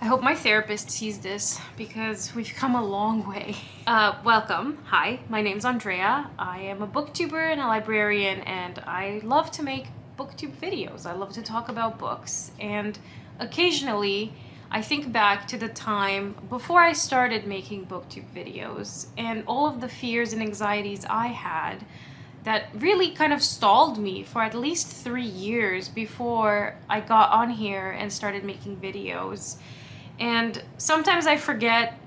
I hope my therapist sees this because we've come a long way. Welcome. Hi, my name's Andrea. I am a booktuber and a librarian, and I love to make booktube videos. I love to talk about books, and occasionally I think back to the time before I started making booktube videos and all of the fears and anxieties I had that really kind of stalled me for at least 3 years before I got on here and started making videos. And sometimes I forget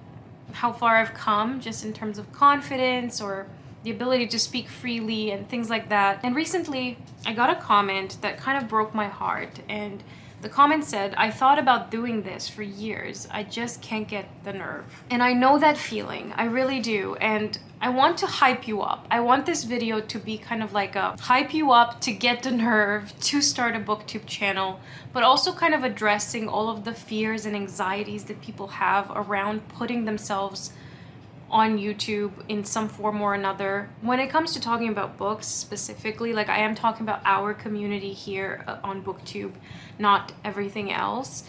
how far I've come just in terms of confidence or the ability to speak freely and things like that. And recently I got a comment that kind of broke my heart, and the comment said, "I thought about doing this for years. I just can't get the nerve." And I know that feeling. I really do. And I want to hype you up. I want this video to be kind of like a hype you up to get the nerve to start a booktube channel, but also kind of addressing all of the fears and anxieties that people have around putting themselves on YouTube in some form or another. When it comes to talking about books specifically, like I am talking about our community here on Booktube, not everything else.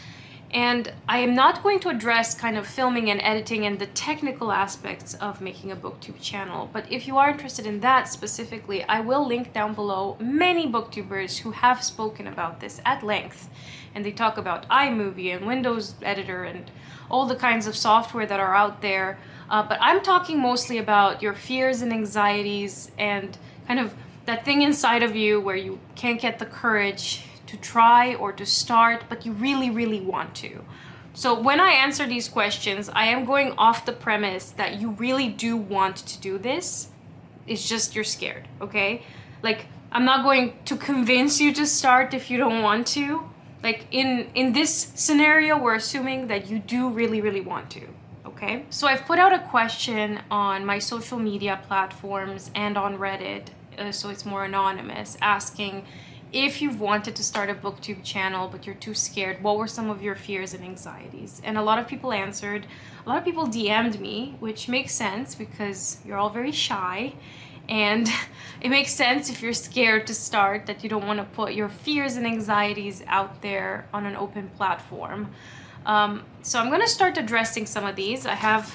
And I am not going to address kind of filming and editing and the technical aspects of making a booktube channel. But if you are interested in that specifically, I will link down below many booktubers who have spoken about this at length. And they talk about iMovie and Windows Editor and all the kinds of software that are out there. But I'm talking mostly about your fears and anxieties and kind of that thing inside of you where you can't get the courage to try or to start, but you really, really want to. So when I answer these questions, I am going off the premise that you really do want to do this. It's just you're scared, okay? Like, I'm not going to convince you to start if you don't want to. Like, in this scenario, we're assuming that you do really, really want to. Okay, so I've put out a question on my social media platforms and on Reddit, so it's more anonymous, asking if you've wanted to start a booktube channel but you're too scared, what were some of your fears and anxieties? And a lot of people answered. A lot of people DM'd me, which makes sense because you're all very shy, and it makes sense if you're scared to start, that you don't want to put your fears and anxieties out there on an open platform. So I'm going to start addressing some of these. I have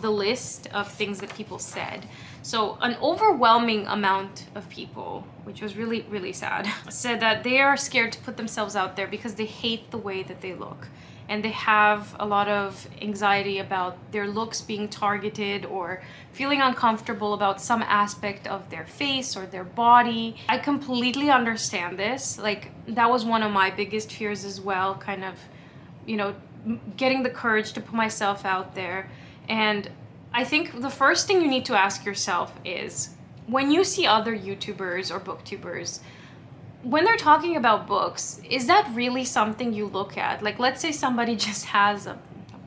the list of things that people said. So an overwhelming amount of people, which was really, really sad, said that they are scared to put themselves out there because they hate the way that they look. And they have a lot of anxiety about their looks being targeted or feeling uncomfortable about some aspect of their face or their body. I completely understand this. Like, that was one of my biggest fears as well, kind of, you know, getting the courage to put myself out there. And I think the first thing you need to ask yourself is, when you see other YouTubers or booktubers, when they're talking about books, is that really something you look at? Like, let's say somebody just has a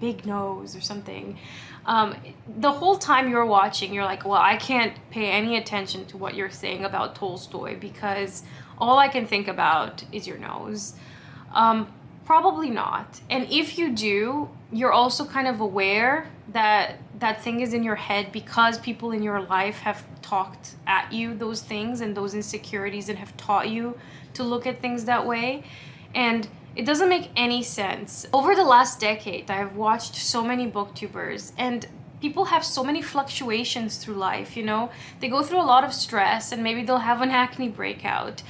big nose or something. The whole time you're watching, you're like, well, I can't pay any attention to what you're saying about Tolstoy because all I can think about is your nose. Probably not. And if you do, you're also kind of aware that that thing is in your head because people in your life have talked at you those things and those insecurities and have taught you to look at things that way. And it doesn't make any sense. Over the last decade, I have watched so many booktubers, and people have so many fluctuations through life, you know? They go through a lot of stress, and maybe they'll have an acne breakout.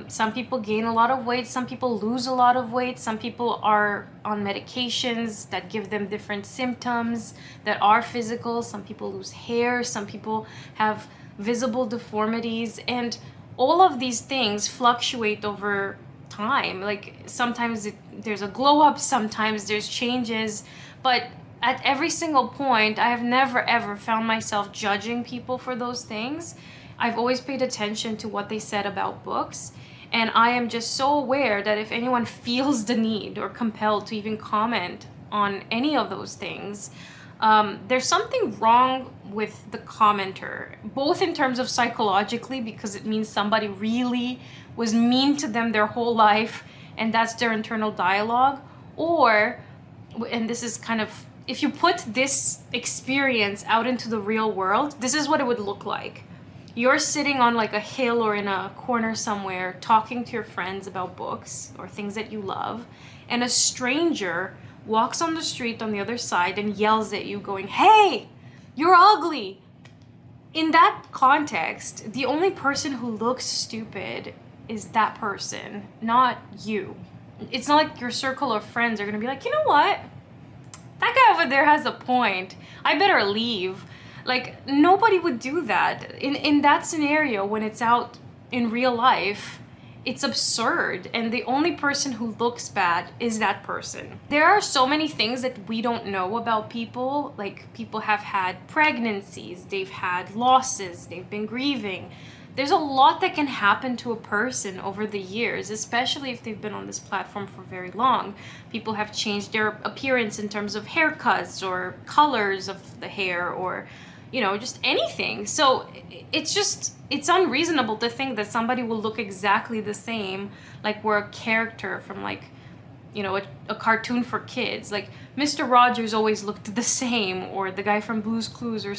Some people gain a lot of weight, some people lose a lot of weight, some people are on medications that give them different symptoms that are physical, some people lose hair, some people have visible deformities, and all of these things fluctuate over time. Like, sometimes there's a glow up, sometimes there's changes, but at every single point, I have never ever found myself judging people for those things. I've always paid attention to what they said about books, and I am just so aware that if anyone feels the need or compelled to even comment on any of those things, there's something wrong with the commenter, both in terms of psychologically, because it means somebody really was mean to them their whole life, and that's their internal dialogue, or, and this is kind of, if you put this experience out into the real world, this is what it would look like. You're sitting on like a hill or in a corner somewhere talking to your friends about books or things that you love, and a stranger walks on the street on the other side and yells at you going, "Hey, you're ugly." In that context, the only person who looks stupid is that person, not you. It's not like your circle of friends are gonna be like, "You know what? That guy over there has a point. I better leave." Like, nobody would do that. In that scenario, when it's out in real life, it's absurd, and the only person who looks bad is that person. There are so many things that we don't know about people. Like, people have had pregnancies, they've had losses, they've been grieving. There's a lot that can happen to a person over the years, especially if they've been on this platform for very long. People have changed their appearance in terms of haircuts or colors of the hair, or just anything. So it's unreasonable to think that somebody will look exactly the same, like we're a character from like, a cartoon for kids. Like Mr. Rogers always looked the same, or the guy from Blue's Clues, or,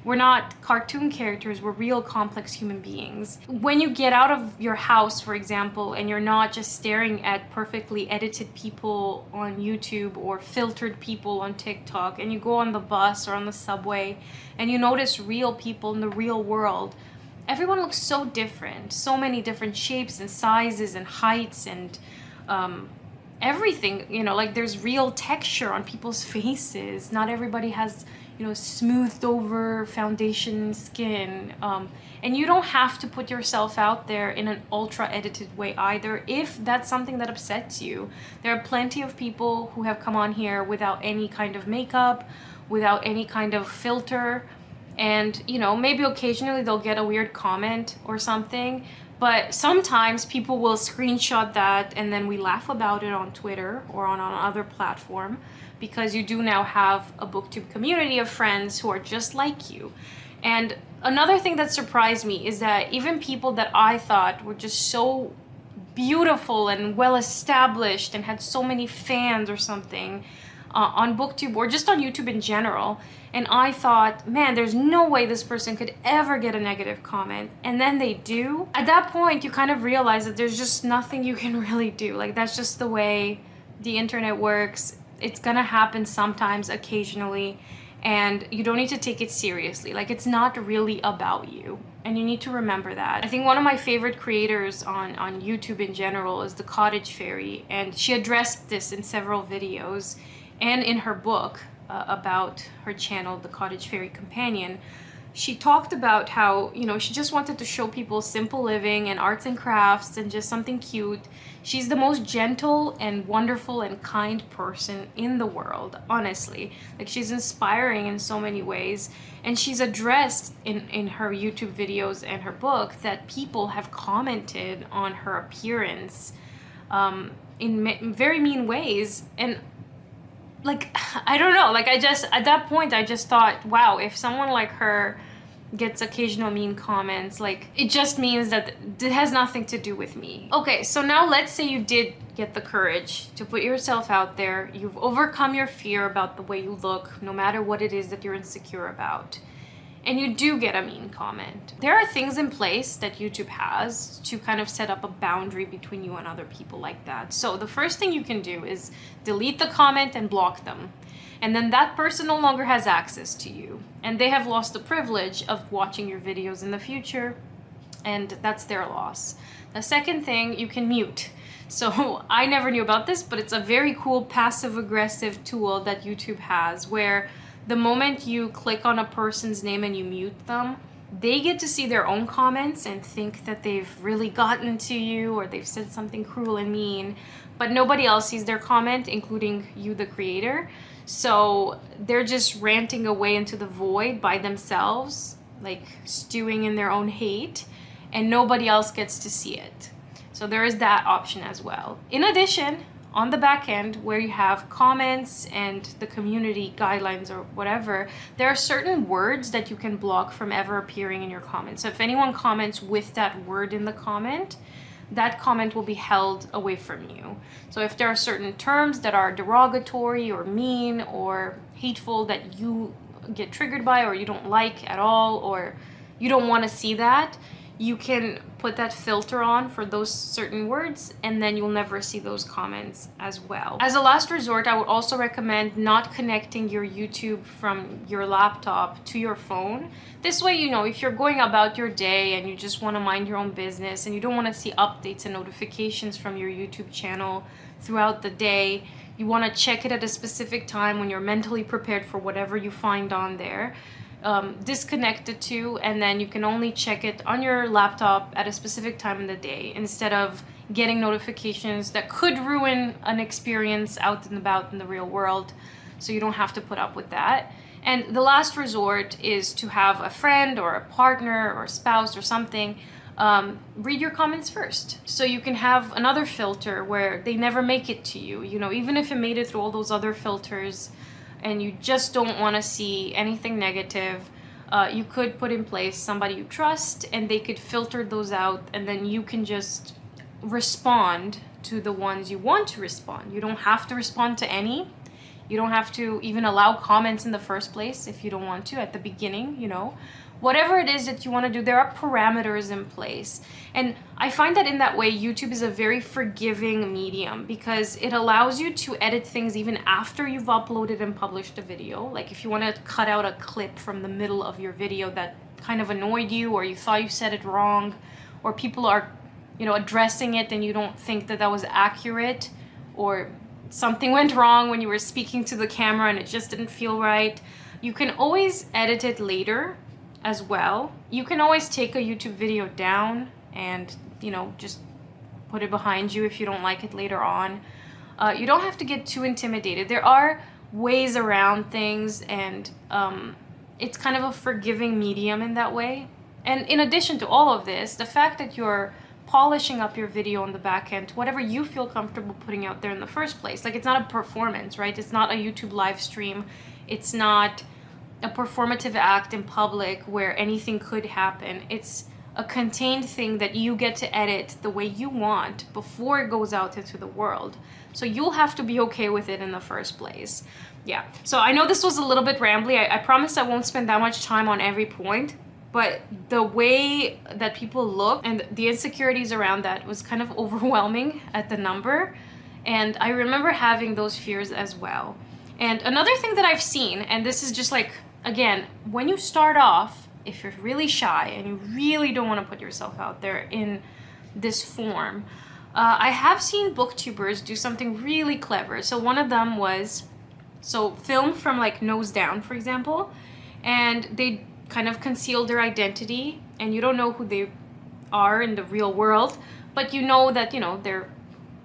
we're not cartoon characters, we're real complex human beings. When you get out of your house, for example, and you're not just staring at perfectly edited people on YouTube or filtered people on TikTok, and you go on the bus or on the subway and you notice real people in the real world, everyone looks so different, so many different shapes and sizes and heights and everything, like there's real texture on people's faces. Not everybody has, smoothed over foundation skin. And you don't have to put yourself out there in an ultra edited way either, if that's something that upsets you. There are plenty of people who have come on here without any kind of makeup, without any kind of filter. And, maybe occasionally they'll get a weird comment or something. But sometimes people will screenshot that and then we laugh about it on Twitter or on another platform, because you do now have a Booktube community of friends who are just like you. And another thing that surprised me is that even people that I thought were just so beautiful and well established and had so many fans or something on Booktube or just on YouTube in general, and I thought, man, there's no way this person could ever get a negative comment, and then they do. At that point, you kind of realize that there's just nothing you can really do. Like, that's just the way the internet works. It's gonna happen sometimes, occasionally, and you don't need to take it seriously. Like, it's not really about you, and you need to remember that. I think one of my favorite creators on YouTube in general is the Cottage Fairy, and she addressed this in several videos and in her book about her channel, The Cottage Fairy Companion. She talked about how, she just wanted to show people simple living and arts and crafts and just something cute. She's the most gentle and wonderful and kind person in the world, honestly. Like, she's inspiring in so many ways. And she's addressed in her YouTube videos and her book that people have commented on her appearance in very mean ways. And like, I don't know, like at that point, I just thought, wow, if someone like her gets occasional mean comments, like, it just means that it has nothing to do with me. Okay, so now let's say you did get the courage to put yourself out there. You've overcome your fear about the way you look, no matter what it is that you're insecure about, and you do get a mean comment. There are things in place that YouTube has to kind of set up a boundary between you and other people like that. So the first thing you can do is delete the comment and block them. And then that person no longer has access to you, and they have lost the privilege of watching your videos in the future, and that's their loss. The second thing, you can mute. So I never knew about this, but it's a very cool passive-aggressive tool that YouTube has, where the moment you click on a person's name and you mute them, they get to see their own comments and think that they've really gotten to you or they've said something cruel and mean, but nobody else sees their comment, including you, the creator. So they're just ranting away into the void by themselves, like stewing in their own hate, and nobody else gets to see it. So there is that option as well. In addition, on the back end, where you have comments and the community guidelines or whatever, there are certain words that you can block from ever appearing in your comments. So if anyone comments with that word in the comment, that comment will be held away from you. So if there are certain terms that are derogatory or mean or hateful that you get triggered by, or you don't like at all, or you don't want to see that, you can put that filter on for those certain words, and then you'll never see those comments as well. As a last resort, I would also recommend not connecting your YouTube from your laptop to your phone. This way, you know, if you're going about your day and you just want to mind your own business and you don't want to see updates and notifications from your YouTube channel throughout the day, you want to check it at a specific time when you're mentally prepared for whatever you find on there. Disconnect the two, and then you can only check it on your laptop at a specific time in the day instead of getting notifications that could ruin an experience out and about in the real world. So you don't have to put up with that. And the last resort is to have a friend or a partner or a spouse or something read your comments first, so you can have another filter where they never make it to you. You know, even if it made it through all those other filters and you just don't want to see anything negative, you could put in place somebody you trust and they could filter those out, and then you can just respond to the ones you want to respond. You don't have to respond to any. You don't have to even allow comments in the first place if you don't want to at the beginning, you know. Whatever it is that you want to do, there are parameters in place. And I find that in that way, YouTube is a very forgiving medium because it allows you to edit things even after you've uploaded and published a video. Like if you want to cut out a clip from the middle of your video that kind of annoyed you, or you thought you said it wrong, or people are, you know, addressing it and you don't think that that was accurate, or something went wrong when you were speaking to the camera and it just didn't feel right, you can always edit it later as well. You can always take a YouTube video down and, you know, just put it behind you if you don't like it later on. You don't have to get too intimidated. There are ways around things, and it's kind of a forgiving medium in that way. And in addition to all of this, the fact that you're polishing up your video on the back end to whatever you feel comfortable putting out there in the first place. Like, it's not a performance, right? It's not a YouTube live stream. It's not a performative act in public where anything could happen. It's a contained thing that you get to edit the way you want before it goes out into the world. So you'll have to be okay with it in the first place. Yeah, so I know this was a little bit rambly. I promise I won't spend that much time on every point, but the way that people look and the insecurities around that was kind of overwhelming at the number. And I remember having those fears as well. And another thing that I've seen, and this is just like, again, when you start off, if you're really shy and you really don't want to put yourself out there in this form, I have seen booktubers do something really clever. So one of them was, film from like nose down, for example, and they kind of conceal their identity and you don't know who they are in the real world, but you know that, you know, they're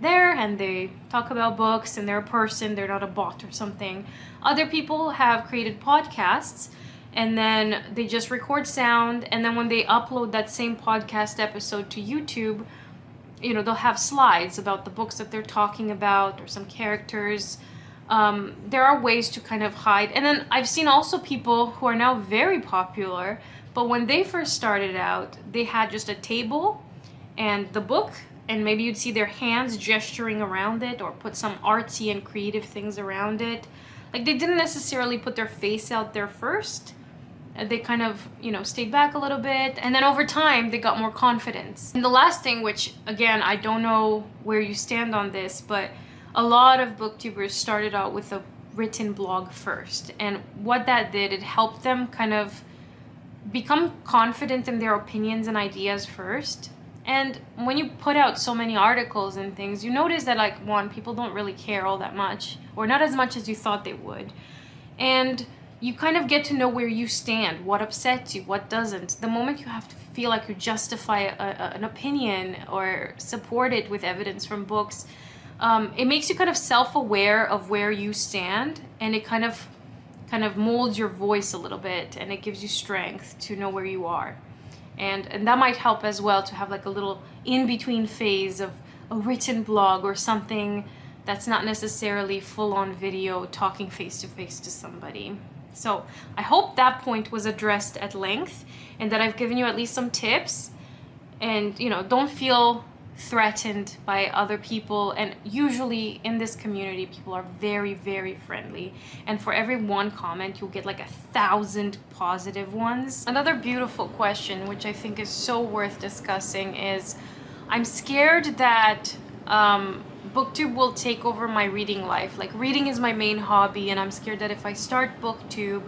there and they talk about books and they're a person, they're not a bot or something. Other people have created podcasts and then they just record sound, and then when they upload that same podcast episode to YouTube, you know, they'll have slides about the books that they're talking about or some characters. There are ways to kind of hide. And then I've seen also people who are now very popular, but when they first started out, they had just a table and the book, and maybe you'd see their hands gesturing around it or put some artsy and creative things around it. Like, they didn't necessarily put their face out there first. They kind of, you know, stayed back a little bit, and then over time they got more confidence. And the last thing, which again, I don't know where you stand on this, but a lot of booktubers started out with a written blog first, and what that did, it helped them kind of become confident in their opinions and ideas first. And when you put out so many articles and things, you notice that, like, one, people don't really care all that much, or not as much as you thought they would. And you kind of get to know where you stand, what upsets you, what doesn't. The moment you have to feel like you justify an opinion or support it with evidence from books, it makes you kind of self-aware of where you stand, and it kind of molds your voice a little bit, and it gives you strength to know where you are. And that might help as well to have like a little in-between phase of a written blog or something that's not necessarily full-on video talking face-to-face to somebody. So I hope that point was addressed at length and that I've given you at least some tips. And, you know, don't feel threatened by other people. And usually in this community, people are very, very friendly. And for every one comment, you'll get like 1,000 positive ones. Another beautiful question, which I think is so worth discussing, is I'm scared that Booktube will take over my reading life. Like, reading is my main hobby, and I'm scared that if I start Booktube,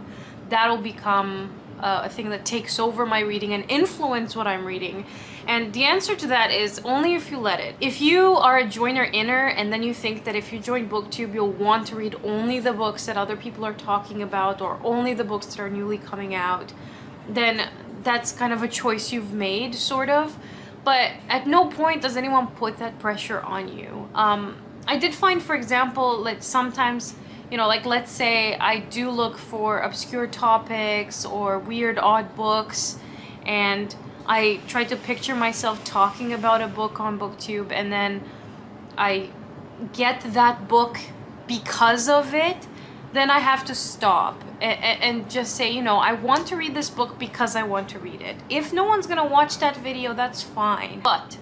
that'll become a thing that takes over my reading and influence what I'm reading. And the answer to that is only if you let it. If you are a joiner-inner and then you think that if you join Booktube, you'll want to read only the books that other people are talking about or only the books that are newly coming out, then that's kind of a choice you've made, sort of. But at no point does anyone put that pressure on you. I did find, for example, like sometimes, you know, like let's say I do look for obscure topics or weird, odd books, and I try to picture myself talking about a book on Booktube, and then I get that book because of it, then I have to stop and just say, you know, I want to read this book because I want to read it. If no one's gonna watch that video, that's fine. But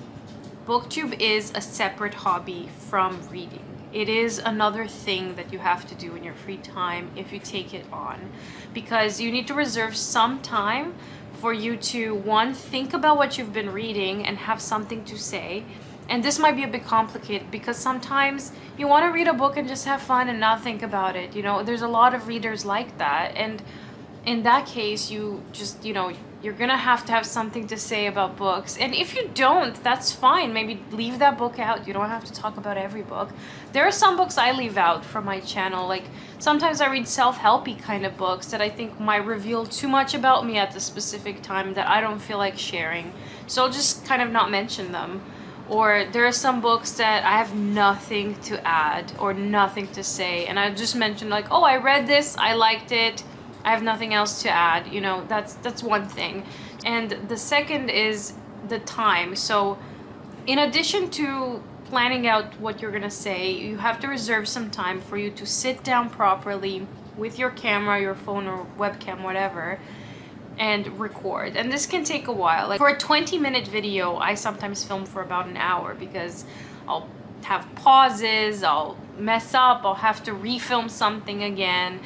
Booktube is a separate hobby from reading. It is another thing that you have to do in your free time if you take it on, because you need to reserve some time for you to, one, think about what you've been reading and have something to say. And this might be a bit complicated because sometimes you want to read a book and just have fun and not think about it. You know, there's a lot of readers like that. And in that case, you just, you know, you're gonna have to have something to say about books. And if you don't, that's fine. Maybe leave that book out. You don't have to talk about every book. There are some books I leave out from my channel. Like sometimes I read self-helpy kind of books that I think might reveal too much about me at the specific time that I don't feel like sharing. So I'll just kind of not mention them. Or there are some books that I have nothing to add or nothing to say, and I just mention like, oh, I read this, I liked it, I have nothing else to add. You know, that's one thing. And the second is the time. So in addition to planning out what you're gonna say, you have to reserve some time for you to sit down properly with your camera, your phone or webcam, whatever, and record. And this can take a while. Like for a 20-minute video, I sometimes film for about an hour because I'll have pauses, I'll mess up, I'll have to refilm something again.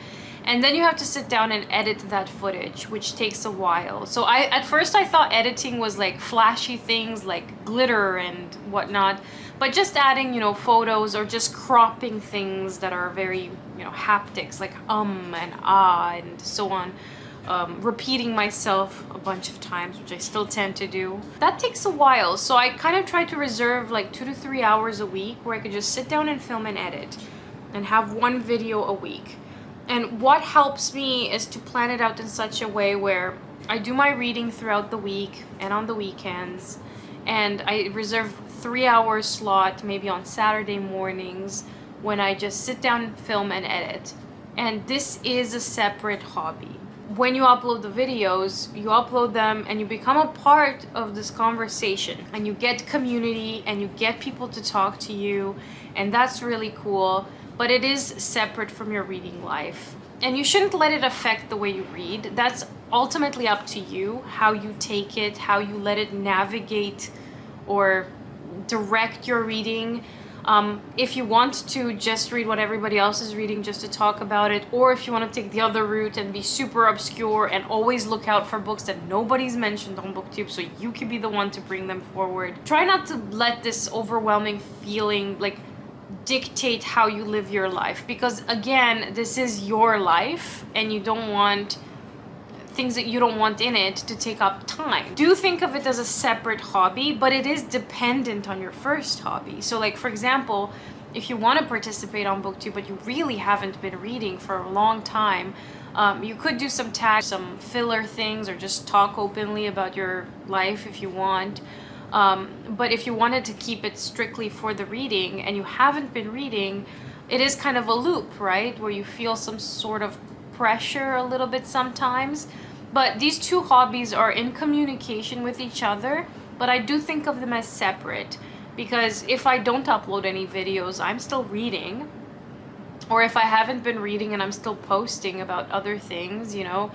And then you have to sit down and edit that footage, which takes a while. So at first I thought editing was like flashy things like glitter and whatnot, but just adding, you know, photos or just cropping things that are very, you know, haptics, like and ah and so on. Repeating myself a bunch of times, which I still tend to do. That takes a while, so I kind of try to reserve like 2 to 3 hours a week where I could just sit down and film and edit and have one video a week. And what helps me is to plan it out in such a way where I do my reading throughout the week and on the weekends, and I reserve 3 hours slot maybe on Saturday mornings when I just sit down, film and edit. And this is a separate hobby. When you upload the videos, you upload them and you become a part of this conversation, and you get community and you get people to talk to you, and that's really cool. But it is separate from your reading life, and you shouldn't let it affect the way you read. That's ultimately up to you, how you take it, how you let it navigate or direct your reading. If you want to just read what everybody else is reading just to talk about it, or if you want to take the other route and be super obscure and always look out for books that nobody's mentioned on Booktube so you can be the one to bring them forward. Try not to let this overwhelming feeling like dictate how you live your life, because again, this is your life and you don't want things that you don't want in it to take up time. Do think of it as a separate hobby, but it is dependent on your first hobby. So like, for example, if you want to participate on Booktube but you really haven't been reading for a long time, you could do some tags, some filler things, or just talk openly about your life if you want. But if you wanted to keep it strictly for the reading and you haven't been reading, it is kind of a loop, right? Where you feel some sort of pressure a little bit sometimes. But these two hobbies are in communication with each other, but I do think of them as separate, because if I don't upload any videos, I'm still reading. Or if I haven't been reading and I'm still posting about other things, you know,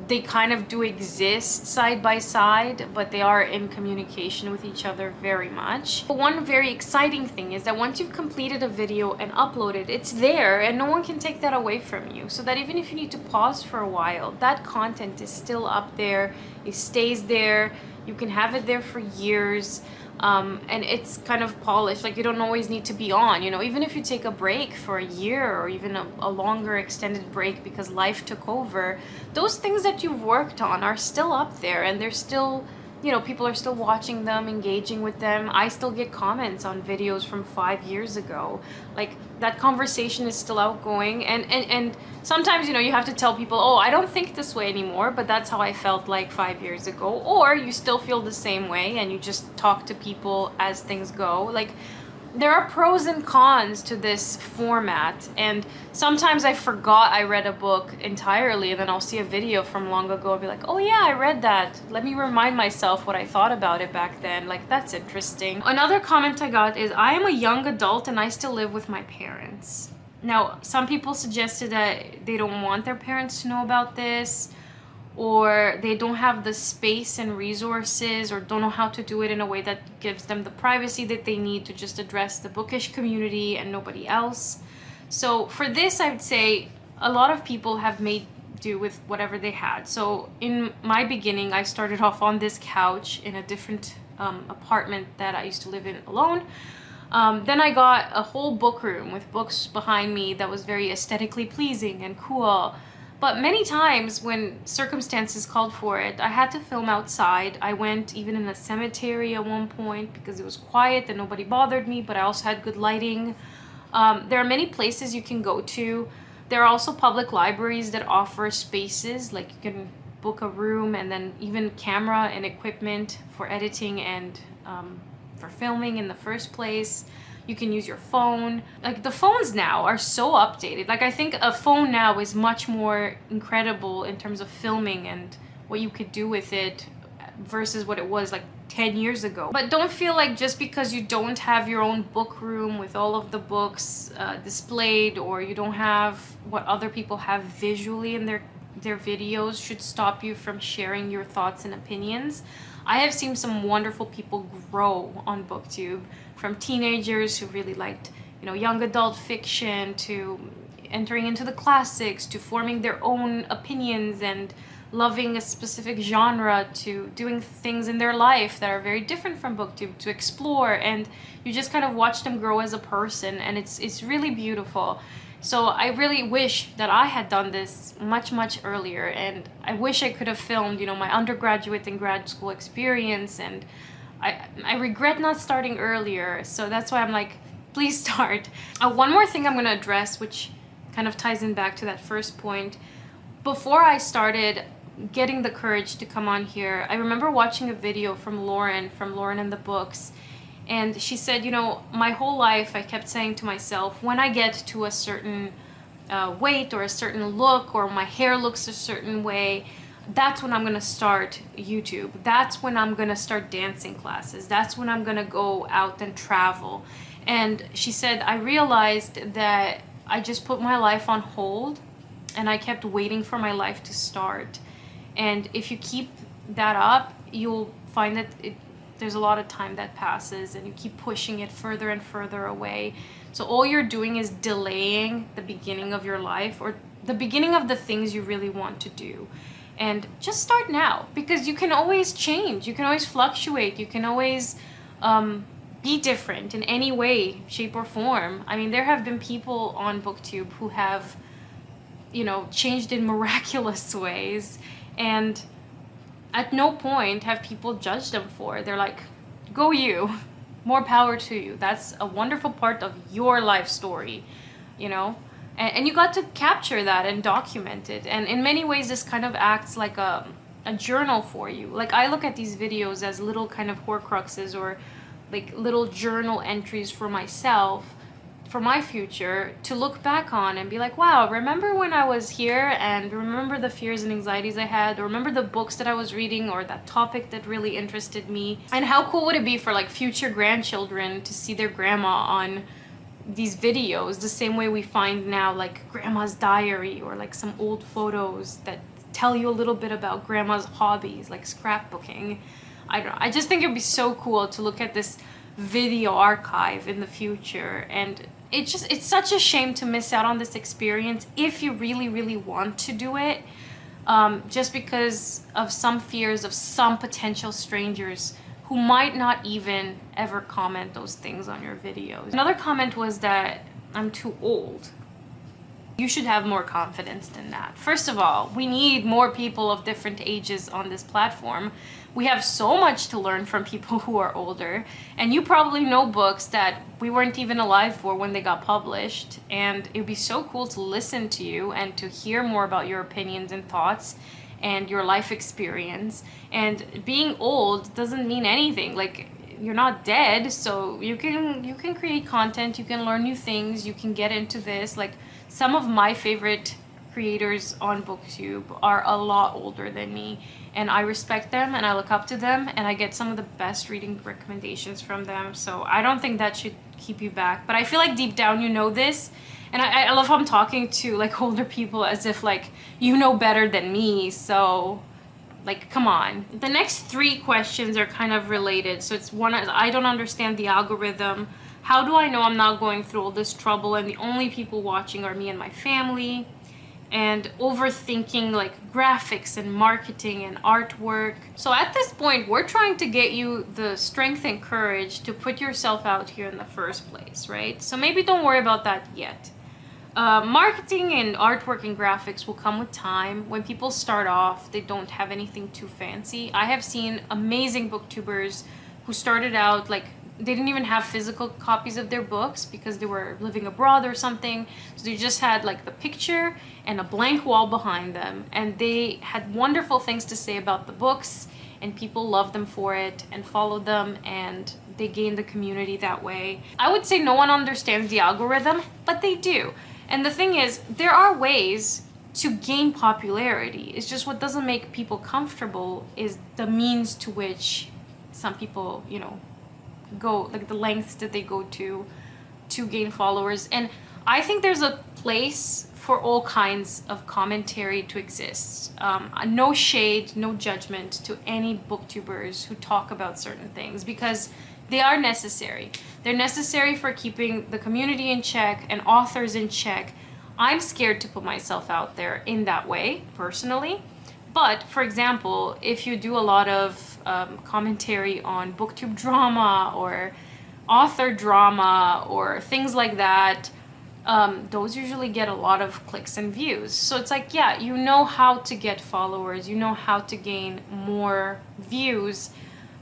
they kind of do exist side by side, but they are in communication with each other very much. But one very exciting thing is that once you've completed a video and uploaded, it's there and no one can take that away from you. So that even if you need to pause for a while, that content is still up there, it stays there, you can have it there for years. And it's kind of polished, like you don't always need to be on, you know, even if you take a break for a year or even a longer extended break because life took over, those things that you've worked on are still up there and they're still, you know, people are still watching them, engaging with them. I still get comments on videos from 5 years ago. Like that conversation is still outgoing, and sometimes, you know, you have to tell people, oh, I don't think this way anymore, but that's how I felt like 5 years ago. Or you still feel the same way and you just talk to people as things go. Like there are pros and cons to this format, and sometimes I forgot I read a book entirely and then I'll see a video from long ago and be like, oh yeah, I read that, let me remind myself what I thought about it back then. Like that's interesting. Another comment I got is, I am a young adult and I still live with my parents. Now some people suggested that they don't want their parents to know about this, or they don't have the space and resources, or don't know how to do it in a way that gives them the privacy that they need to just address the bookish community and nobody else. So for this, I would say a lot of people have made do with whatever they had. So in my beginning, I started off on this couch in a different apartment that I used to live in alone. Then I got a whole book room with books behind me that was very aesthetically pleasing and cool. But many times when circumstances called for it, I had to film outside. I went even in a cemetery at one point because it was quiet and nobody bothered me, but I also had good lighting. There are many places you can go to. There are also public libraries that offer spaces, like you can book a room and then even camera and equipment for editing and for filming in the first place. You can use your phone. Like the phones now are so updated. Like I think a phone now is much more incredible in terms of filming and what you could do with it versus what it was like 10 years ago. But don't feel like just because you don't have your own book room with all of the books displayed, or you don't have what other people have visually in their videos, should stop you from sharing your thoughts and opinions. I have seen some wonderful people grow on Booktube, from teenagers who really liked, you know, young adult fiction, to entering into the classics, to forming their own opinions and loving a specific genre, to doing things in their life that are very different from Booktube, to explore, and you just kind of watch them grow as a person, and it's really beautiful. So I really wish that I had done this much earlier, and I wish I could have filmed, you know, my undergraduate and grad school experience, and I regret not starting earlier. So that's why I'm like, please start. One more thing I'm going to address, which kind of ties in back to that first point. Before I started getting the courage to come on here, I remember watching a video from Lauren and the Books. And she said, you know, my whole life I kept saying to myself, when I get to a certain weight or a certain look, or my hair looks a certain way, that's when I'm going to start YouTube. That's when I'm going to start dancing classes. That's when I'm going to go out and travel. And she said, I realized that I just put my life on hold and I kept waiting for my life to start. And if you keep that up, you'll find that there's a lot of time that passes and you keep pushing it further and further away. So all you're doing is delaying the beginning of your life, or the beginning of the things you really want to do. And just start now, because you can always change, you can always fluctuate, you can always be different in any way, shape, or form. I mean, there have been people on Booktube who have, you know, changed in miraculous ways, and at no point have people judged them for it. They're like, go you, more power to you. That's a wonderful part of your life story, you know? And you got to capture that and document it. And in many ways, this kind of acts like a journal for you. Like I look at these videos as little kind of horcruxes, or like little journal entries for myself, for my future, to look back on and be like, wow, remember when I was here, and remember the fears and anxieties I had, or remember the books that I was reading, or that topic that really interested me. And how cool would it be for like future grandchildren to see their grandma on these videos, the same way we find now like grandma's diary, or like some old photos that tell you a little bit about grandma's hobbies, like scrapbooking. I don't know. I just think it'd be so cool to look at this video archive in the future, and it's such a shame to miss out on this experience if you really, really want to do it, just because of some fears of some potential strangers who might not even ever comment those things on your videos. Another comment was that I'm too old. You should have more confidence than that. First of all, we need more people of different ages on this platform. We have so much to learn from people who are older, and you probably know books that we weren't even alive for when they got published, and it would be so cool to listen to you and to hear more about your opinions and thoughts and your life experience. And being old doesn't mean anything. Like, you're not dead, so you can create content, you can learn new things, you can get into this. Like, some of my favorite creators on Booktube are a lot older than me, and I respect them and I look up to them, and I get some of the best reading recommendations from them. So I don't think that should keep you back. But I feel like deep down you know this, and I love how I'm talking to like older people as if like you know better than me. So like, come on. The next 3 questions are kind of related. So it's one, I don't understand the algorithm. How do I know I'm not going through all this trouble and the only people watching are me and my family? And overthinking like graphics and marketing and artwork. So at this point, we're trying to get you the strength and courage to put yourself out here in the first place, right? So maybe don't worry about that yet. Marketing and artwork and graphics will come with time. When people start off, they don't have anything too fancy. I have seen amazing booktubers who started out like they didn't even have physical copies of their books because they were living abroad or something. So they just had like the picture and a blank wall behind them, and they had wonderful things to say about the books, and people loved them for it and followed them, and they gained the community that way. I would say no one understands the algorithm, but they do. And the thing is, there are ways to gain popularity. It's just what doesn't make people comfortable is the means to which some people, you know, go, like the lengths that they go to gain followers. And I think there's a place for all kinds of commentary to exist. No shade, no judgment to any booktubers who talk about certain things, because they are necessary. They're necessary for keeping the community in check and authors in check. I'm scared to put myself out there in that way, personally. But, for example, if you do a lot of commentary on booktube drama or author drama or things like that, those usually get a lot of clicks and views. So it's like, yeah, you know how to get followers, you know how to gain more views,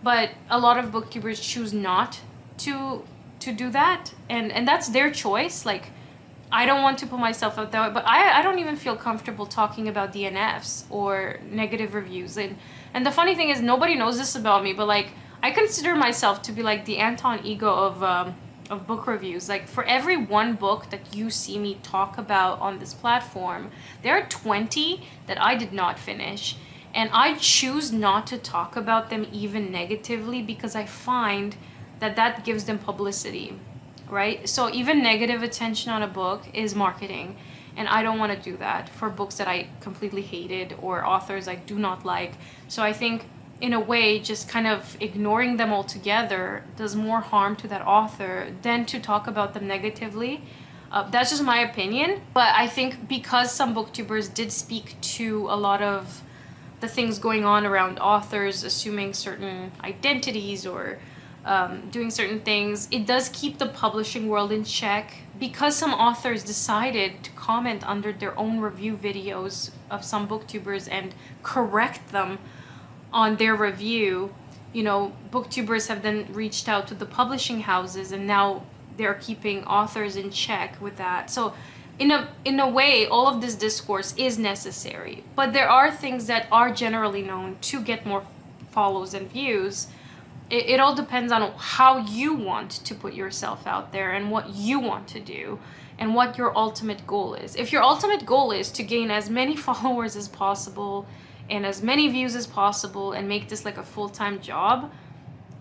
but a lot of booktubers choose not to do that, and that's their choice. Like, I don't want to put myself out there, but I don't even feel comfortable talking about DNFs or negative reviews. And the funny thing is, nobody knows this about me, but like, I consider myself to be like the Anton Ego of book reviews. Like, for every one book that you see me talk about on this platform, there are 20 that I did not finish, and I choose not to talk about them even negatively because I find that that gives them publicity, right? So even negative attention on a book is marketing, and I don't want to do that for books that I completely hated or authors I do not like. So I think, in a way, just kind of ignoring them altogether does more harm to that author than to talk about them negatively. That's just my opinion. But I think because some booktubers did speak to a lot of the things going on around authors assuming certain identities or doing certain things, it does keep the publishing world in check. Because some authors decided to comment under their own review videos of some booktubers and correct them on their review, you know, booktubers have then reached out to the publishing houses, and now they're keeping authors in check with that. So in a way, all of this discourse is necessary, but there are things that are generally known to get more follows and views. It all depends on how you want to put yourself out there and what you want to do and what your ultimate goal is. If your ultimate goal is to gain as many followers as possible and as many views as possible and make this like a full-time job,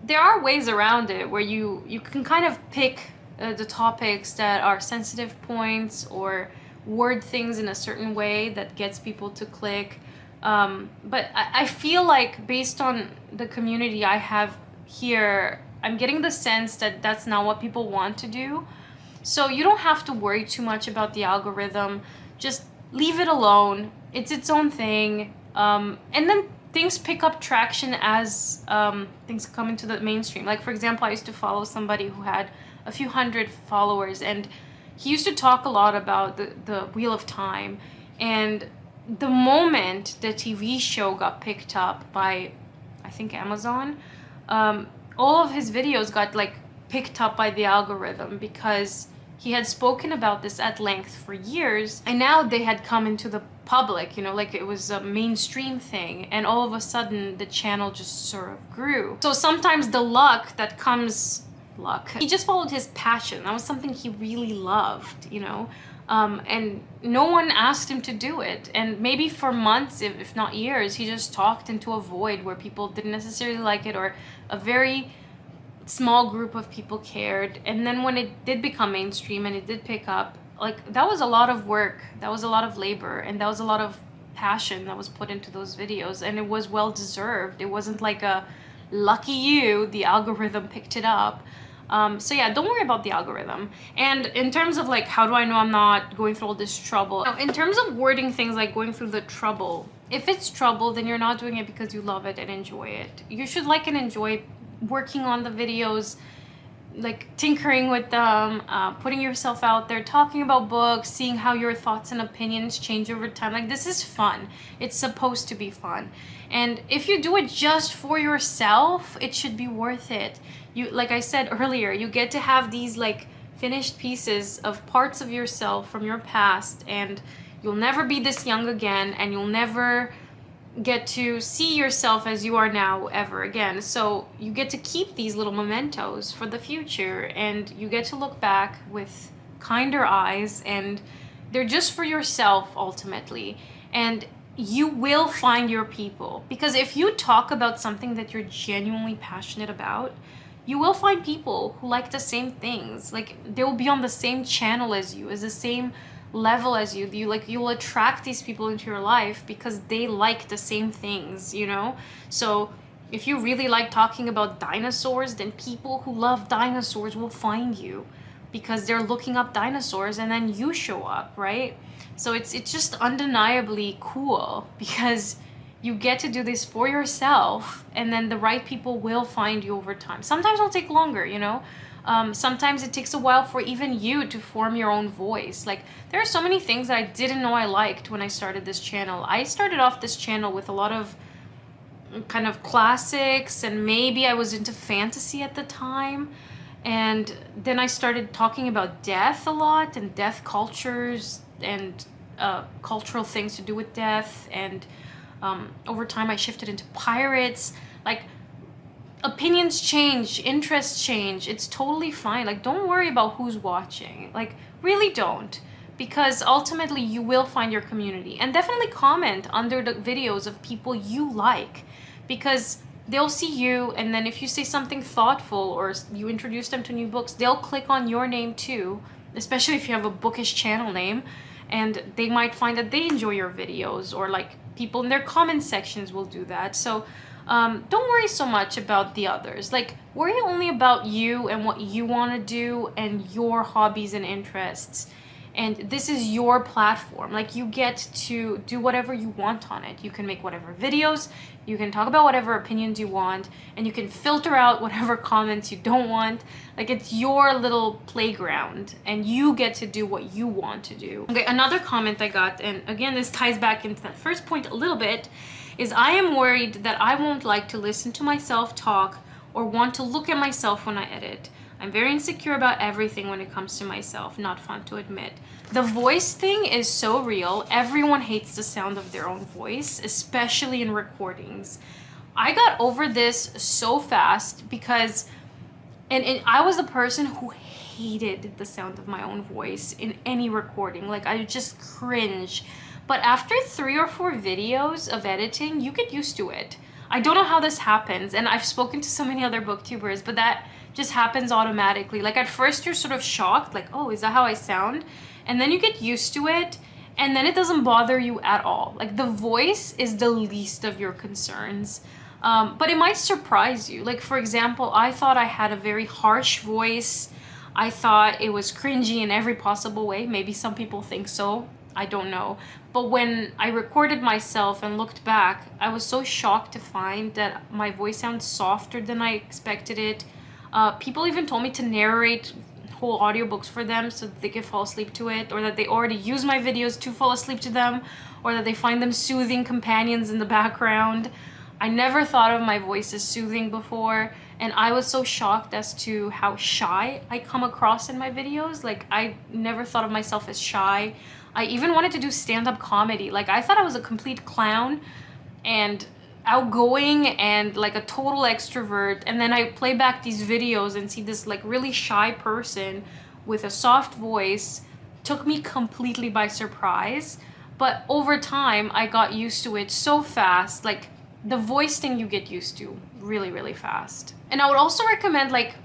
there are ways around it where you can kind of pick the topics that are sensitive points or word things in a certain way that gets people to click. But I feel like based on the community I have here, I'm getting the sense that that's not what people want to do. So you don't have to worry too much about the algorithm. Just leave it alone. It's its own thing. And then things pick up traction as things come into the mainstream. Like, for example, I used to follow somebody who had a few hundred followers, and he used to talk a lot about the Wheel of Time. And the moment the TV show got picked up by, I think, Amazon, all of his videos got like picked up by the algorithm because he had spoken about this at length for years, and now they had come into the public, you know, like it was a mainstream thing, and all of a sudden the channel just sort of grew. So sometimes the luck that comes, he just followed his passion. That was something he really loved, you know, and no one asked him to do it. And maybe for months, if not years, he just talked into a void where people didn't necessarily like it, or a very small group of people cared. And then when it did become mainstream and it did pick up, like, that was a lot of work, that was a lot of labor, and that was a lot of passion that was put into those videos, and it was well deserved. It wasn't like a lucky you, the algorithm picked it up. So yeah, don't worry about the algorithm. And in terms of like, how do I know I'm not going through all this trouble? Now, in terms of wording things like going through the trouble, if it's trouble, then you're not doing it because you love it and enjoy it. You should like and enjoy working on the videos, like tinkering with them, putting yourself out there, talking about books, seeing how your thoughts and opinions change over time. Like, this is fun. It's supposed to be fun. And if you do it just for yourself, it should be worth it. You, like I said earlier, you get to have these like finished pieces of parts of yourself from your past, and you'll never be this young again, and you'll never get to see yourself as you are now ever again. So you get to keep these little mementos for the future, and you get to look back with kinder eyes, and they're just for yourself ultimately. And you will find your people, because if you talk about something that you're genuinely passionate about, you will find people who like the same things. Like, they will be on the same channel as you, as the same level as you. You'll attract these people into your life because they like the same things, you know? So if you really like talking about dinosaurs, then people who love dinosaurs will find you because they're looking up dinosaurs, and then you show up, right? So it's just undeniably cool because you get to do this for yourself, and then the right people will find you over time. Sometimes it'll take longer, you know? Sometimes it takes a while for even you to form your own voice. Like, there are so many things that I didn't know I liked when I started this channel. I started off this channel with a lot of kind of classics, and maybe I was into fantasy at the time. And then I started talking about death a lot, and death cultures, and cultural things to do with death. And over time I shifted into pirates. Like, opinions change, interests change. It's totally fine. Like, don't worry about who's watching. Like, really don't. Because ultimately you will find your community. And definitely comment under the videos of people you like, because they'll see you, and then if you say something thoughtful or you introduce them to new books, they'll click on your name too, especially if you have a bookish channel name, and they might find that they enjoy your videos, or like people in their comment sections will do that. So don't worry so much about the others. Like, worry only about you and what you want to do and your hobbies and interests. And this is your platform. Like, you get to do whatever you want on it. You can make whatever videos, you can talk about whatever opinions you want, and you can filter out whatever comments you don't want. Like, it's your little playground, and you get to do what you want to do. Okay, another comment I got, and again, this ties back into that first point a little bit, is I am worried that I won't like to listen to myself talk or want to look at myself when I edit. I'm very insecure about everything when it comes to myself. Not fun to admit. The voice thing is so real. Everyone hates the sound of their own voice, especially in recordings. I got over this so fast because and I was the person who hated the sound of my own voice in any recording. Like, I would just cringe. But after 3 or 4 videos of editing, you get used to it. I don't know how this happens, and I've spoken to so many other booktubers, but that just happens automatically. Like, at first you're sort of shocked, like, oh, is that how I sound? And then you get used to it, and then it doesn't bother you at all. Like the voice is the least of your concerns. But it might surprise you. Like for example, I thought I had a very harsh voice. I thought it was cringy in every possible way. Maybe some people think so. I don't know. But when I recorded myself and looked back, I was so shocked to find that my voice sounds softer than I expected it. People even told me to narrate whole audiobooks for them so that they could fall asleep to it, or that they already use my videos to fall asleep to them, or that they find them soothing companions in the background. I never thought of my voice as soothing before, and I was so shocked as to how shy I come across in my videos. Like I never thought of myself as shy. I even wanted to do stand-up comedy. Like I thought I was a complete clown and outgoing and like a total extrovert, and then I play back these videos and see this like really shy person with a soft voice. Took me completely by surprise, but over time I got used to it so fast. Like the voice thing you get used to really, really fast. And I would also recommend like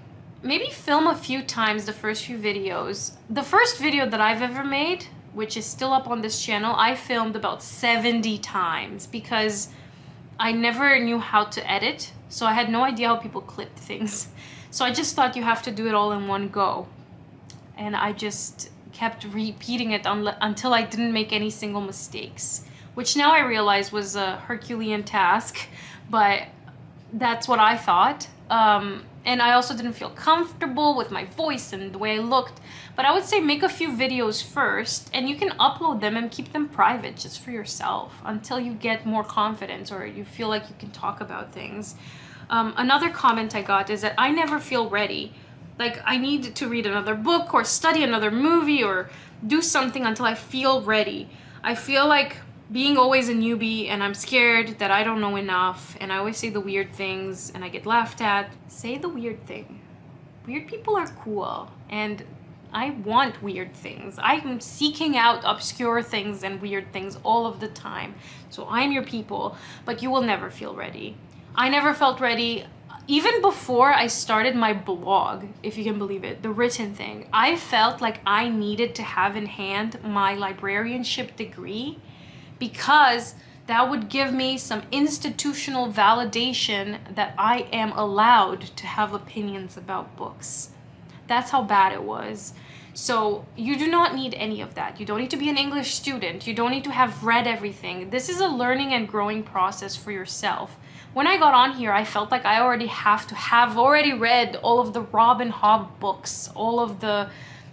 maybe film a few times the first few videos. The first video that I've ever made, which is still up on this channel, I filmed about 70 times because I never knew how to edit, so I had no idea how people clipped things. So I just thought you have to do it all in one go. And I just kept repeating it until I didn't make any single mistakes, which now I realize was a Herculean task, but that's what I thought. And I also didn't feel comfortable with my voice and the way I looked. But I would say make a few videos first, and you can upload them and keep them private just for yourself until you get more confidence or you feel like you can talk about things. Another comment I got is that I never feel ready. Like I need to read another book or study another movie or do something until I feel ready. I feel like being always a newbie, and I'm scared that I don't know enough, and I always say the weird things and I get laughed at. Say the weird thing. Weird people are cool, and I want weird things. I'm seeking out obscure things and weird things all of the time. So I'm your people, but you will never feel ready. I never felt ready. Even before I started my blog, if you can believe it, the written thing, I felt like I needed to have in hand my librarianship degree, because that would give me some institutional validation that I am allowed to have opinions about books. That's how bad it was. So you do not need any of that. You don't need to be an English student. You don't need to have read everything. This is a learning and growing process for yourself. When I got on here, I felt like I already have to have already read all of the Robin Hobb books, all of the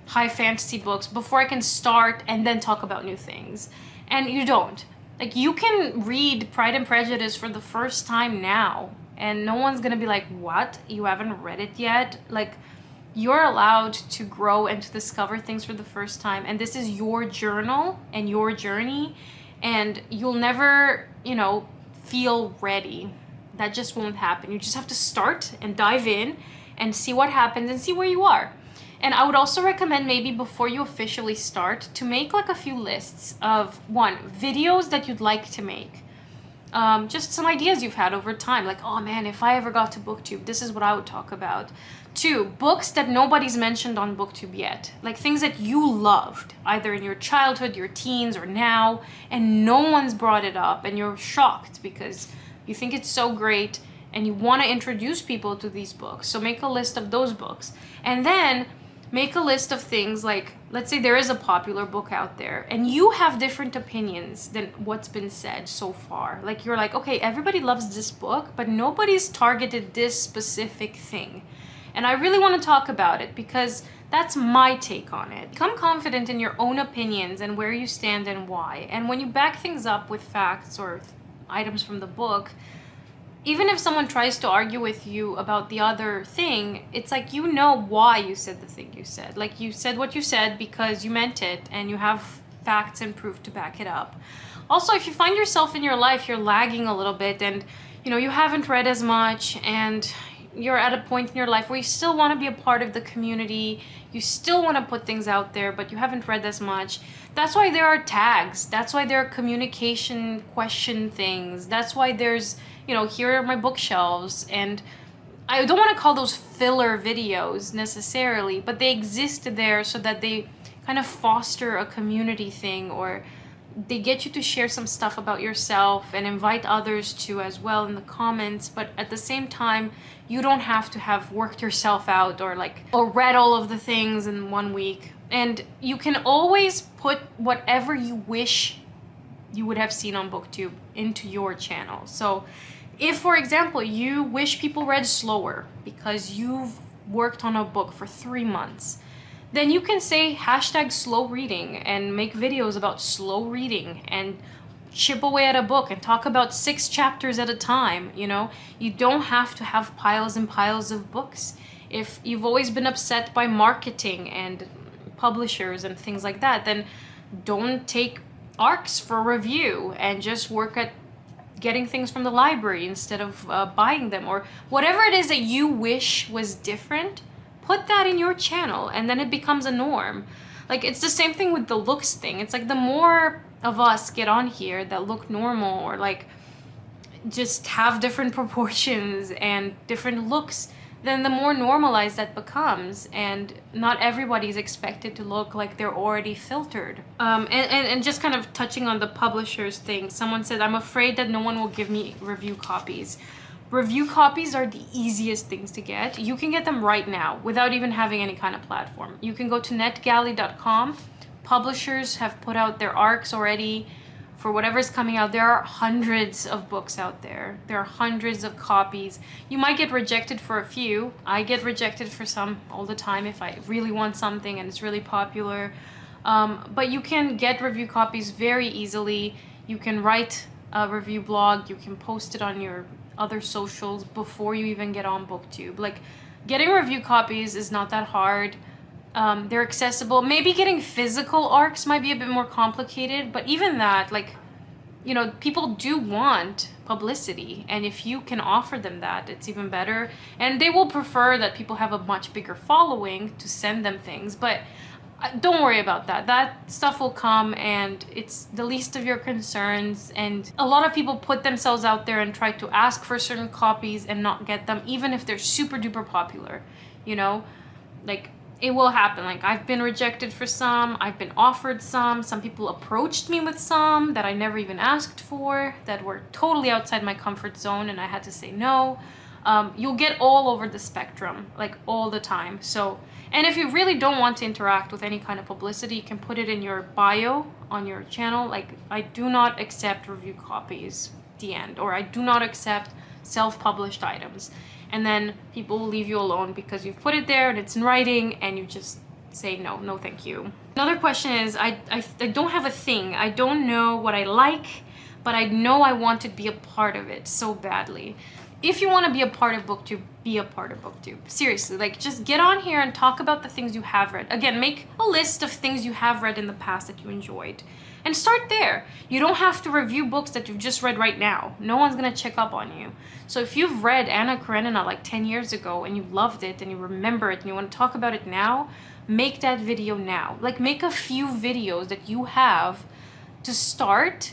high fantasy books before I can start and then talk about new things. And you don't. Like you can read Pride and Prejudice for the first time now, and no one's gonna be like, what? You haven't read it yet? Like you're allowed to grow and to discover things for the first time, and this is your journal and your journey, and you'll never, feel ready. That just won't happen. You just have to start and dive in and see what happens and see where you are. And I would also recommend maybe before you officially start to make like a few lists of videos that you'd like to make. Just some ideas you've had over time. Like, oh man, if I ever got to Booktube, this is what I would talk about. 2, books that nobody's mentioned on Booktube yet. Like things that you loved, either in your childhood, your teens, or now, and no one's brought it up, and you're shocked because you think it's so great and you want to introduce people to these books. So make a list of those books. And then make a list of things like, let's say there is a popular book out there and you have different opinions than what's been said so far. Like you're like, okay, everybody loves this book, but nobody's targeted this specific thing. And I really want to talk about it because that's my take on it. Become confident in your own opinions and where you stand and why. And when you back things up with facts or items from the book, even if someone tries to argue with you about the other thing, it's like you know why you said the thing you said. Like you said what you said because you meant it and you have facts and proof to back it up. Also, if you find yourself in your life, you're lagging a little bit and you haven't read as much and you're at a point in your life where you still want to be a part of the community, you still want to put things out there, but you haven't read as much. That's why there are tags. That's why there are communication question things. That's why there's, here are my bookshelves. And I don't want to call those filler videos necessarily, but they exist there so that they kind of foster a community thing or they get you to share some stuff about yourself and invite others to as well in the comments. But at the same time, you don't have to have worked yourself out or read all of the things in 1 week. And you can always put whatever you wish you would have seen on Booktube into your channel. So if, for example, you wish people read slower because you've worked on a book for 3 months, then you can say hashtag slow reading and make videos about slow reading and chip away at a book and talk about 6 chapters at a time. You know, you don't have to have piles and piles of books. If you've always been upset by marketing and publishers and things like that, then don't take ARCs for review and just work at getting things from the library instead of buying them, or whatever it is that you wish was different. Put that in your channel and then it becomes a norm. Like, it's the same thing with the looks thing. It's like the more of us get on here that look normal or like just have different proportions and different looks, then the more normalized that becomes, and not everybody's expected to look like they're already filtered. And just kind of touching on the publishers thing, someone said, I'm afraid that no one will give me review copies. Review copies are the easiest things to get. You can get them right now without even having any kind of platform. You can go to netgalley.com. Publishers have put out their ARCs already for whatever's coming out. There are hundreds of books out there. There are hundreds of copies. You might get rejected for a few. I get rejected for some all the time if I really want something and it's really popular. But you can get review copies very easily. You can write a review blog. You can post it on your other socials before you even get on Booktube. Like, getting review copies is not that hard. They're accessible. Maybe getting physical ARCs might be a bit more complicated, but even that, like, you know, people do want publicity, and if you can offer them that, it's even better. And they will prefer that people have a much bigger following to send them things, but don't worry about that. That stuff will come, and it's the least of your concerns. And a lot of people put themselves out there and try to ask for certain copies and not get them, even if they're super duper popular, you know? Like, it will happen. Like, I've been rejected for some, I've been offered some people approached me with some that I never even asked for, that were totally outside my comfort zone, and I had to say no. You'll get all over the spectrum, like all the time. So, and if you really don't want to interact with any kind of publicity, you can put it in your bio on your channel. Like, I do not accept review copies, the end, or I do not accept self-published items. And then people will leave you alone because you've put it there and it's in writing, and you just say no thank you. Another question is, I don't have a thing. I don't know what I like, but I know I want to be a part of it so badly. If you want to be a part of Booktube, be a part of Booktube. Seriously, like, just get on here and talk about the things you have read. Again, make a list of things you have read in the past that you enjoyed, and start there. You don't have to review books that you've just read right now. No one's gonna check up on you. So if you've read Anna Karenina like 10 years ago and you loved it and you remember it and you want to talk about it now, make that video now. Like, make a few videos that you have to start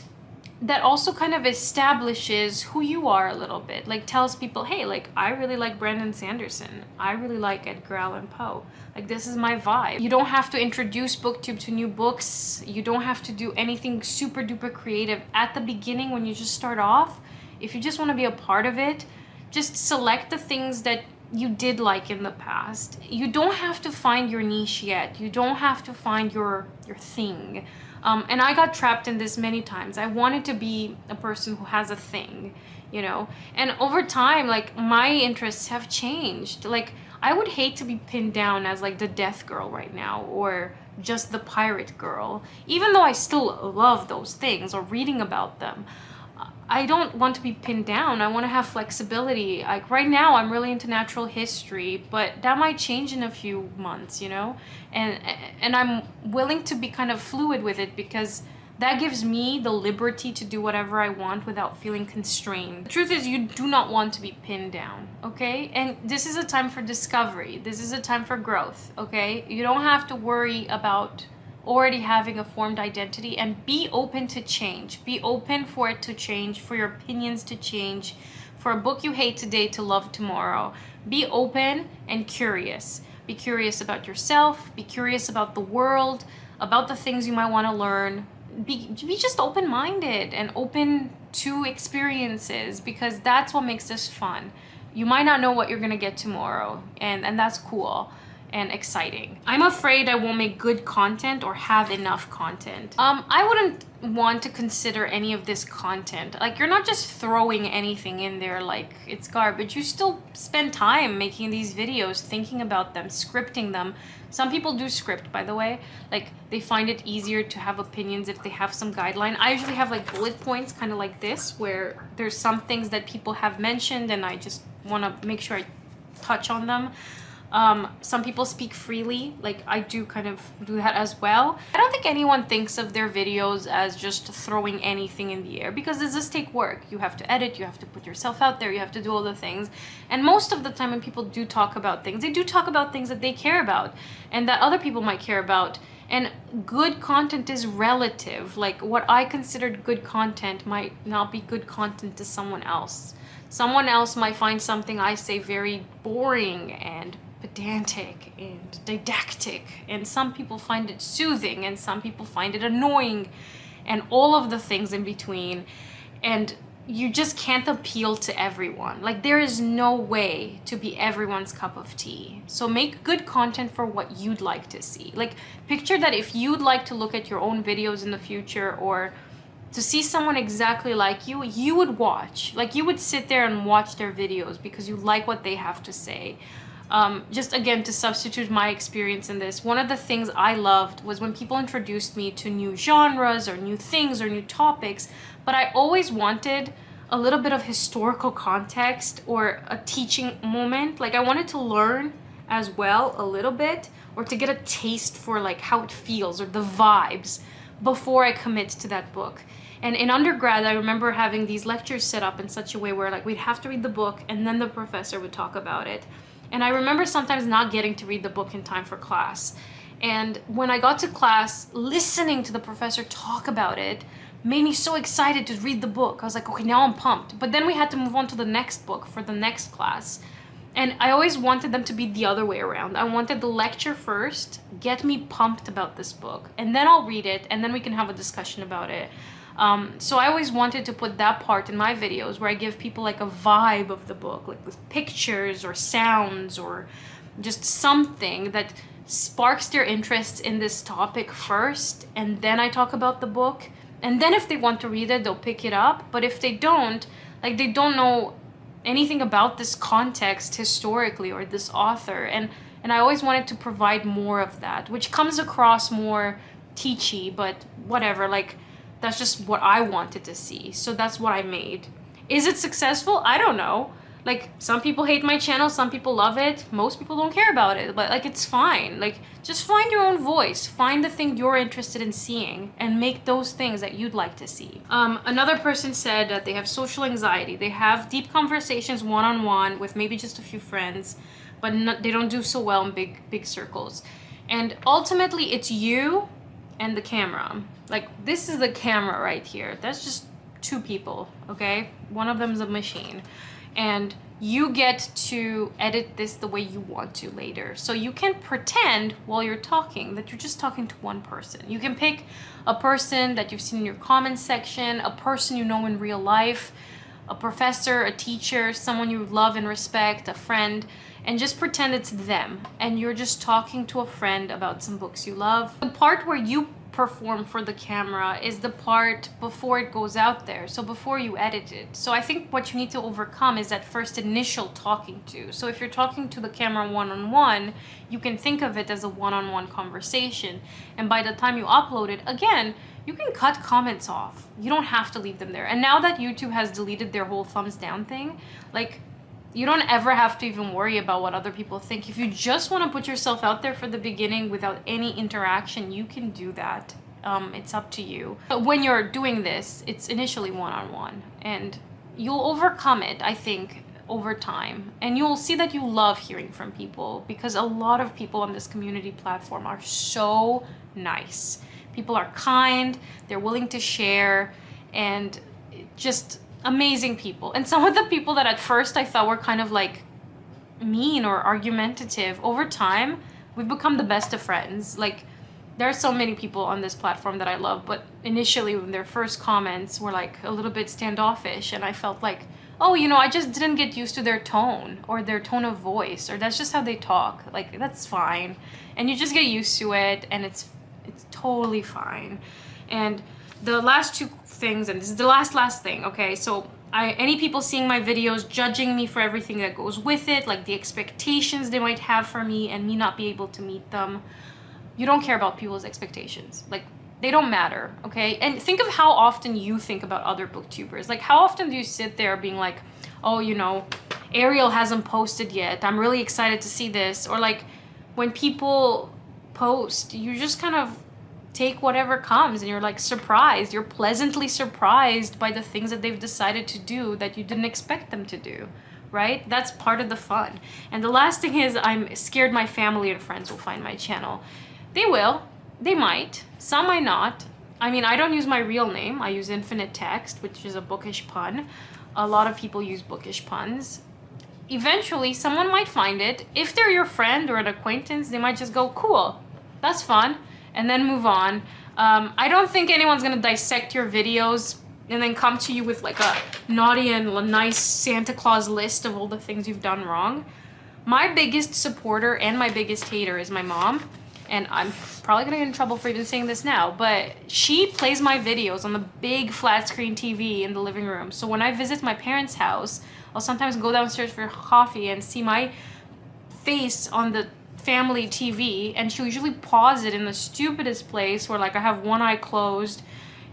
that also kind of establishes who you are a little bit. Like, tells people, hey, like, I really like Brandon Sanderson. I really like Edgar Allan Poe. Like, this is my vibe. You don't have to introduce Booktube to new books. You don't have to do anything super duper creative at the beginning when you just start off. If you just want to be a part of it, just select the things that you did like in the past. You don't have to find your niche yet. You don't have to find your thing. And I got trapped in this many times. I wanted to be a person who has a thing, you know? And over time, like, my interests have changed. Like, I would hate to be pinned down as like the death girl right now, or just the pirate girl. Even though I still love those things or reading about them, I don't want to be pinned down. I want to have flexibility. Like, right now I'm really into natural history, but that might change in a few months, you know? And I'm willing to be kind of fluid with it, because that gives me the liberty to do whatever I want without feeling constrained. The truth is, you do not want to be pinned down, okay? And this is a time for discovery. This is a time for growth, okay? You don't have to worry about already having a formed identity, and be open to change. Be open for it to change, for your opinions to change, for a book you hate today to love tomorrow. Be open and curious. Be curious about yourself, be curious about the world, about the things you might want to learn. be just open-minded and open to experiences, because that's what makes this fun. You might not know what you're gonna get tomorrow, and that's cool and exciting. I'm afraid I won't make good content or have enough content. I wouldn't want to consider any of this content. Like, you're not just throwing anything in there like it's garbage. You still spend time making these videos, thinking about them, scripting them. Some people do script, by the way. Like, they find it easier to have opinions if they have some guideline. I usually have like bullet points, kind of like this, where there's some things that people have mentioned and I just want to make sure I touch on them. Some people speak freely, like I do kind of do that as well. I don't think anyone thinks of their videos as just throwing anything in the air, because it does take work. You have to edit, you have to put yourself out there, you have to do all the things. And most of the time when people do talk about things, they do talk about things that they care about and that other people might care about. And good content is relative. Like, what I considered good content might not be good content to someone else. Someone else might find something I say very boring and pedantic and didactic, and some people find it soothing, and some people find it annoying, and all of the things in between. And you just can't appeal to everyone. Like, there is no way to be everyone's cup of tea. So make good content for what you'd like to see. Like, picture that if you'd like to look at your own videos in the future, or to see someone exactly like you, you would watch. Like, you would sit there and watch their videos because you like what they have to say. Just again, to substitute my experience in this, one of the things I loved was when people introduced me to new genres or new things or new topics, but I always wanted a little bit of historical context or a teaching moment. Like, I wanted to learn as well a little bit, or to get a taste for like how it feels or the vibes before I commit to that book. And in undergrad, I remember having these lectures set up in such a way where like we'd have to read the book and then the professor would talk about it. And I remember sometimes not getting to read the book in time for class. And when I got to class, listening to the professor talk about it made me so excited to read the book. I was like, okay, now I'm pumped. But then we had to move on to the next book for the next class. And I always wanted them to be the other way around. I wanted the lecture first, get me pumped about this book, and then I'll read it, and then we can have a discussion about it. So I always wanted to put that part in my videos where I give people like a vibe of the book, like with pictures or sounds or just something that sparks their interest in this topic first, and then I talk about the book. And then if they want to read it, they'll pick it up. But if they don't, like, they don't know anything about this context historically or this author. And I always wanted to provide more of that, which comes across more teachy, but whatever, like, that's just what I wanted to see. So that's what I made. Is it successful? I don't know. Like, some people hate my channel, some people love it, most people don't care about it, but like, it's fine. Like, just find your own voice, find the thing you're interested in seeing, and make those things that you'd like to see. Another person said that they have social anxiety. They have deep conversations one-on-one with maybe just a few friends, but they don't do so well in big circles. And ultimately, it's you and the camera. Like, this is the camera right here. That's just two people, okay? One of them is a machine. And you get to edit this the way you want to later. So you can pretend while you're talking that you're just talking to one person. You can pick a person that you've seen in your comments section, a person you know in real life, a professor, a teacher, someone you love and respect, a friend, and just pretend it's them. And you're just talking to a friend about some books you love. The part where you perform for the camera is the part before it goes out there, so before you edit it. So I think what you need to overcome is that first initial talking to. So if you're talking to the camera one-on-one, you can think of it as a one-on-one conversation, and by the time you upload it, again, you can cut comments off. You don't have to leave them there. And now that YouTube has deleted their whole thumbs down thing, like, you don't ever have to even worry about what other people think. If you just want to put yourself out there for the beginning without any interaction, you can do that. It's up to you. But when you're doing this, it's initially one-on-one, and you'll overcome it, I think, over time. And you'll see that you love hearing from people, because a lot of people on this community platform are so nice. People are kind, they're willing to share, and just amazing people. And some of the people that at first I thought were kind of like mean or argumentative, over time we've become the best of friends. Like, there are so many people on this platform that I love, but initially when their first comments were like a little bit standoffish, and I felt like, oh, you know, I just didn't get used to their tone or their tone of voice, or that's just how they talk. Like, that's fine. And you just get used to it, and it's totally fine. And the last two things, and this is the last thing, okay? So any people seeing my videos, judging me for everything that goes with it, like the expectations they might have for me and me not be able to meet them, you don't care about people's expectations. Like, they don't matter, okay? And think of how often you think about other booktubers. Like, how often do you sit there being like, oh, you know, Ariel hasn't posted yet, I'm really excited to see this. Or like, when people post, you just kind of take whatever comes, and you're like surprised. You're pleasantly surprised by the things that they've decided to do that you didn't expect them to do, right? That's part of the fun. And the last thing is, I'm scared my family and friends will find my channel. They will. They might. Some might not. I mean, I don't use my real name. I use infinite text, which is a bookish pun. A lot of people use bookish puns. Eventually, someone might find it. If they're your friend or an acquaintance, they might just go, cool, that's fun, and then move on. I don't think anyone's gonna dissect your videos and then come to you with like a naughty and nice Santa Claus list of all the things you've done wrong. My biggest supporter and my biggest hater is my mom. And I'm probably gonna get in trouble for even saying this now, but she plays my videos on the big flat screen TV in the living room. So when I visit my parents' house, I'll sometimes go downstairs for coffee and see my face on the family TV, and she'll usually pause it in the stupidest place where like I have one eye closed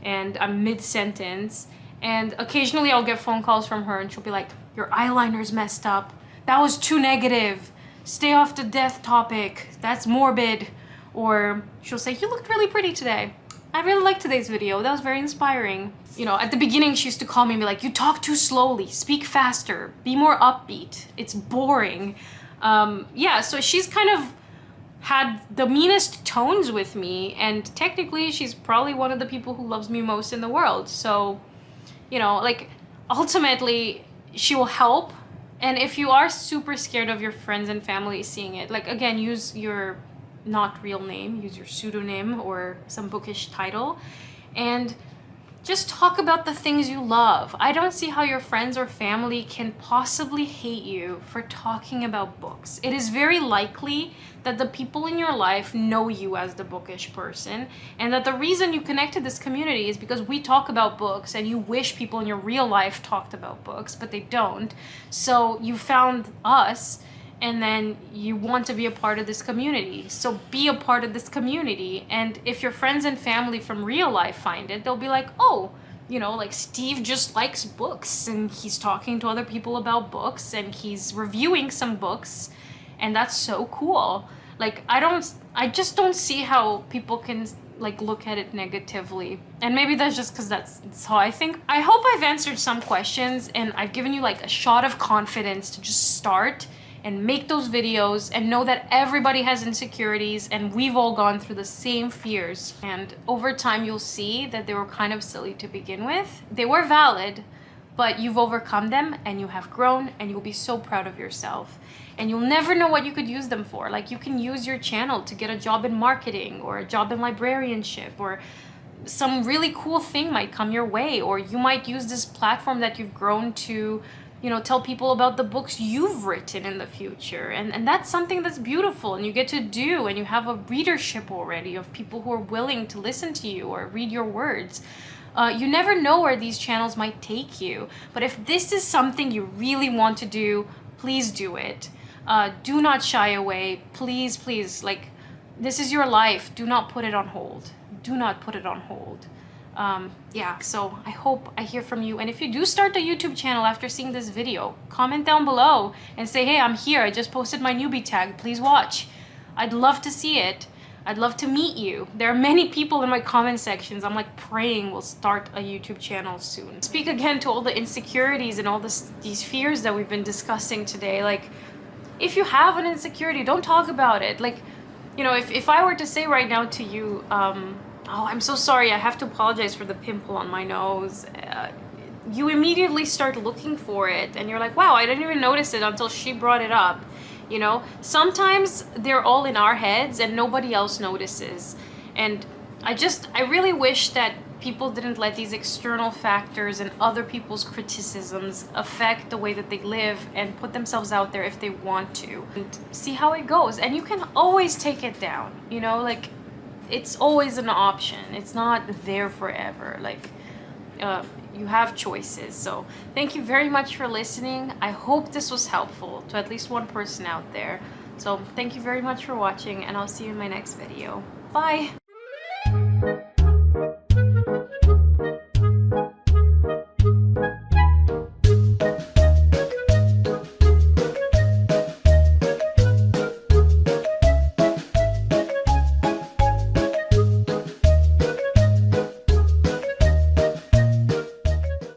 and I'm mid-sentence, and occasionally I'll get phone calls from her and she'll be like, your eyeliner's messed up, that was too negative, stay off the death topic, that's morbid. Or she'll say, you looked really pretty today, I really liked today's video, that was very inspiring. You know, at the beginning she used to call me and be like, you talk too slowly, speak faster, be more upbeat, it's boring. Yeah, so she's kind of had the meanest tones with me, and technically she's probably one of the people who loves me most in the world. So, you know, like, ultimately she will help. And if you are super scared of your friends and family seeing it, like, again, use your not real name, use your pseudonym or some bookish title, and just talk about the things you love. I don't see how your friends or family can possibly hate you for talking about books. It is very likely that the people in your life know you as the bookish person, and that the reason you connect to this community is because we talk about books, and you wish people in your real life talked about books, but they don't. So you found us, and then you want to be a part of this community. So be a part of this community. And if your friends and family from real life find it, they'll be like, oh, you know, like, Steve just likes books, and he's talking to other people about books, and he's reviewing some books, and that's so cool. Like, I just don't see how people can like look at it negatively. And maybe that's just because that's how I think. I hope I've answered some questions, and I've given you like a shot of confidence to just start and make those videos, and know that everybody has insecurities and we've all gone through the same fears. And over time you'll see that they were kind of silly to begin with. They were valid, but you've overcome them and you have grown, and you'll be so proud of yourself. And you'll never know what you could use them for. Like, you can use your channel to get a job in marketing, or a job in librarianship, or some really cool thing might come your way, or you might use this platform that you've grown to, you know, tell people about the books you've written in the future. And that's something that's beautiful, and you get to do, and you have a readership already of people who are willing to listen to you or read your words. You never know where these channels might take you, but if this is something you really want to do, please do it. Do not shy away. Please, please, like, this is your life. Do not put it on hold. Do not put it on hold. Yeah, so I hope I hear from you. And if you do start a YouTube channel after seeing this video, comment down below and say, hey, I'm here, I just posted my newbie tag, please watch. I'd love to see it. I'd love to meet you. There are many people in my comment sections I'm like praying will start a YouTube channel soon. Speak again to all the insecurities and all these fears that we've been discussing today. Like, if you have an insecurity, don't talk about it. Like, you know, if I were to say right now to you, oh, I'm so sorry, I have to apologize for the pimple on my nose, you immediately start looking for it, and you're like, wow, I didn't even notice it until she brought it up. You know, sometimes they're all in our heads and nobody else notices. And I really wish that people didn't let these external factors and other people's criticisms affect the way that they live and put themselves out there if they want to, and see how it goes. And you can always take it down, you know, like it's always an option. It's not there forever. Like you have choices. So thank you very much for listening. I hope this was helpful to at least one person out there. So thank you very much for watching, and I'll see you in my next video. Bye!